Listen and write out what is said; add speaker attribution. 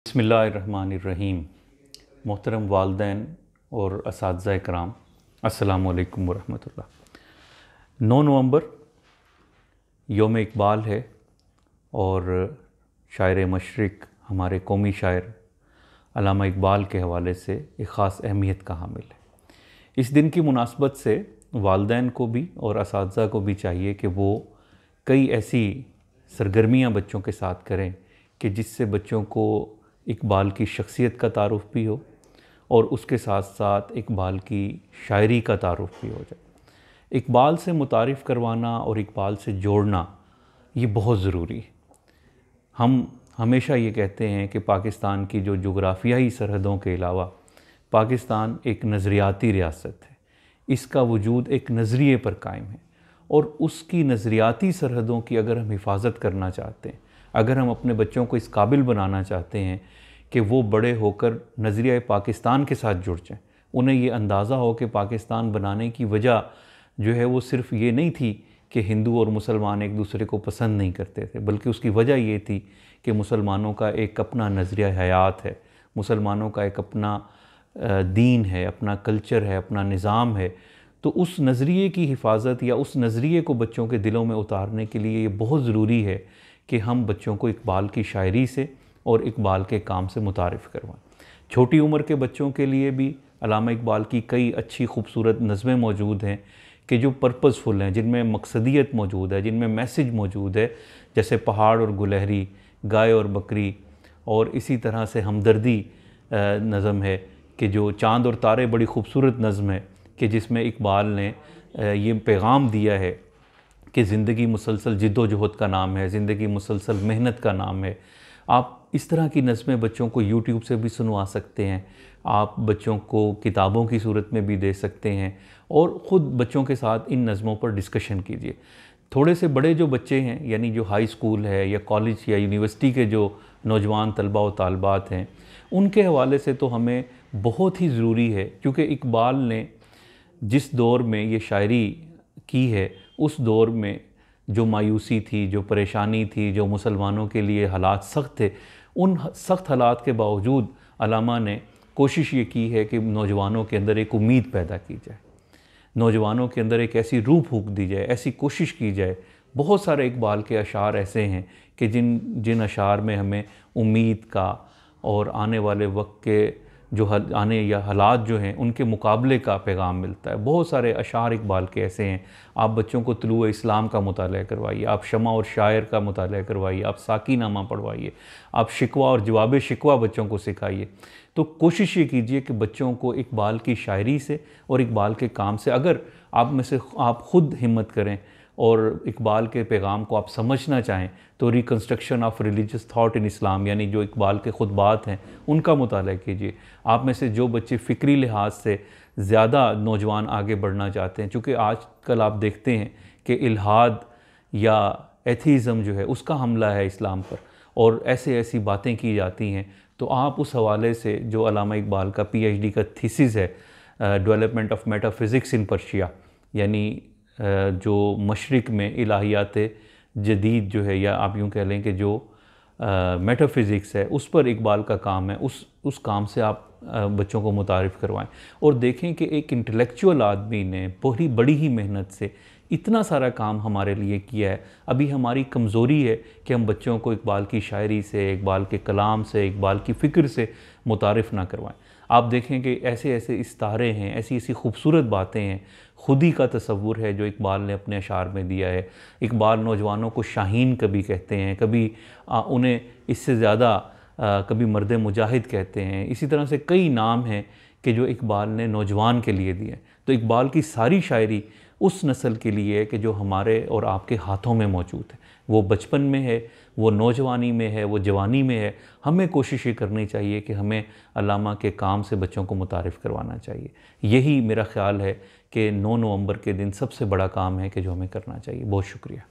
Speaker 1: बिस्मिल्लाहिर्रहमानिर्रहीम। मोहतरम वालदैन और असातिज़ा इकराम, अस्सलामु अलैकुम वरहमतुल्लाह। 9 नवंबर यौम इकबाल है और शायर मशरिक़ हमारे कौमी शायर अल्लामा इकबाल के हवाले से एक ख़ास अहमियत का हामिल है। इस दिन की मुनासबत से वालदैन को भी और असातिज़ा को भी चाहिए कि वो कई ऐसी सरगर्मियाँ बच्चों के साथ करें कि जिससे बच्चों को इकबाल की शख्सियत का तारुफ़ भी हो और उसके साथ साथ इकबाल की शायरी का तारुफ़ भी हो जाए। इकबाल से मुतारिफ़ करवाना और इकबाल से जोड़ना ये बहुत ज़रूरी है। हम हमेशा ये कहते हैं कि पाकिस्तान की जो जुग़राफ़ियाई सरहदों के अलावा पाकिस्तान एक नज़रियाती रियासत है। इसका वजूद एक नज़रिए पर कायम है और उसकी नज़रियाती सरहदों की अगर हम हिफाजत करना चाहते हैं, अगर हम अपने बच्चों को इस काबिल बनाना चाहते हैं कि वो बड़े होकर नज़रिया पाकिस्तान के साथ जुड़ जाएँ, उन्हें ये अंदाज़ा हो कि पाकिस्तान बनाने की वजह जो है वो सिर्फ़ ये नहीं थी कि हिंदू और मुसलमान एक दूसरे को पसंद नहीं करते थे, बल्कि उसकी वजह ये थी कि मुसलमानों का एक अपना नज़रिया हयात है, मुसलमानों का एक अपना दीन है, अपना कल्चर है, अपना निज़ाम है। तो उस नज़रिए की हिफाजत या उस नज़रिए को बच्चों के दिलों में उतारने के लिए ये बहुत ज़रूरी है कि हम बच्चों को इकबाल की शायरी से और इकबाल के काम से मुतारिफ़ करवाएं। छोटी उम्र के बच्चों के लिए भी अल्लामा इकबाल की कई अच्छी खूबसूरत नज़में मौजूद हैं कि जो पर्पसफुल हैं, जिनमें मकसदियत मौजूद है, जिनमें मैसेज मौजूद है, जैसे पहाड़ और गुलहरी, गाय और बकरी, और इसी तरह से हमदर्दी नज़म है कि जो चाँद और तारे बड़ी खूबसूरत नज़म है कि जिसमें इकबाल ने ये पैगाम दिया है कि ज़िंदगी मुसलसल जिद्दोजहद का नाम है, ज़िंदगी मुसलसल मेहनत का नाम है। आप इस तरह की नज़में बच्चों को यूट्यूब से भी सुनवा सकते हैं, आप बच्चों को किताबों की सूरत में भी दे सकते हैं और ख़ुद बच्चों के साथ इन नज़मों पर डिस्कशन कीजिए। थोड़े से बड़े जो बच्चे हैं, यानी जो हाई स्कूल है या कॉलेज या यूनिवर्सिटी के जो नौजवान तलबा व तालबात हैं, उनके हवाले से तो हमें बहुत ही ज़रूरी है, क्योंकि इकबाल ने जिस दौर में ये शायरी की है उस दौर में जो मायूसी थी, जो परेशानी थी, जो मुसलमानों के लिए हालात सख्त थे, उन सख्त हालात के बावजूद अल्लामा ने कोशिश ये की है कि नौजवानों के अंदर एक उम्मीद पैदा की जाए, नौजवानों के अंदर एक ऐसी रूह फूँक दी जाए, ऐसी कोशिश की जाए। बहुत सारे इकबाल के अशार ऐसे हैं कि जिन अशार में हमें उम्मीद का और आने वाले वक्त के जो आने या हालात जो हैं उनके मुकाबले का पैगाम मिलता है। बहुत सारे अशार इकबाल के ऐसे हैं। आप बच्चों को तुलुए इस्लाम का मुताला करवाइए, आप शमा और शायर का मुताला करवाइए, आप साकी नामा पढ़वाइए, आप शिकवा और जवाब शिकवा बच्चों को सिखाइए। तो कोशिश ये कीजिए कि बच्चों को इकबाल की शायरी से और इकबाल के काम से, अगर आप में से आप ख़ुद हिम्मत करें और इकबाल के पैगाम को आप समझना चाहें, तो reconstruction of religious thought in Islam, यानी जो इकबाल के खुतबात हैं उनका मुताला कीजिए। आप में से जो बच्चे फ़िक्री लिहाज से ज़्यादा नौजवान आगे बढ़ना चाहते हैं, चूँकि आजकल आप देखते हैं कि इल्हाद या एथीज़म जो है उसका हमला है इस्लाम पर और ऐसी बातें की जाती हैं, तो आप उस हवाले से जो अल्लामा इकबाल का PhD का थीसिस है, development of metaphysics in Persia, यानी जो मशरिक़ में इलाहियात जदीद जो है, या आप यूँ कह लें कि जो मेटाफिज़िक्स है, उस पर इकबाल का काम है। उस काम से आप बच्चों को मुतारिफ़ करवाएं और देखें कि एक इंटेलेक्चुअल आदमी ने बड़ी ही मेहनत से इतना सारा काम हमारे लिए किया है। अभी हमारी कमज़ोरी है कि हम बच्चों को इकबाल की शायरी से, इकबाल के कलाम से, इकबाल की फ़िक्र से मुतारिफ़ ना करवाएं। आप देखें कि ऐसे इस्तारे हैं, ऐसी खूबसूरत बातें हैं, खुदी का तसव्वुर है जो इकबाल ने अपने अशार में दिया है। इकबाल नौजवानों को शाहीन कभी कहते हैं, कभी उन्हें इससे ज़्यादा कभी मर्द मुजाहिद कहते हैं। इसी तरह से कई नाम हैं कि जो इकबाल ने नौजवान के लिए दिए। तो इकबाल की सारी शायरी उस नस्ल के लिए है कि जो हमारे और आपके हाथों में मौजूद है। वो बचपन में है, वो नौजवानी में है, वो जवानी में है। हमें कोशिश ये करनी चाहिए कि हमें अल्लामा के काम से बच्चों को मुतारिफ़ करवाना चाहिए। यही मेरा ख़्याल है कि 9 नवंबर के दिन सबसे बड़ा काम है कि जो हमें करना चाहिए। बहुत शुक्रिया।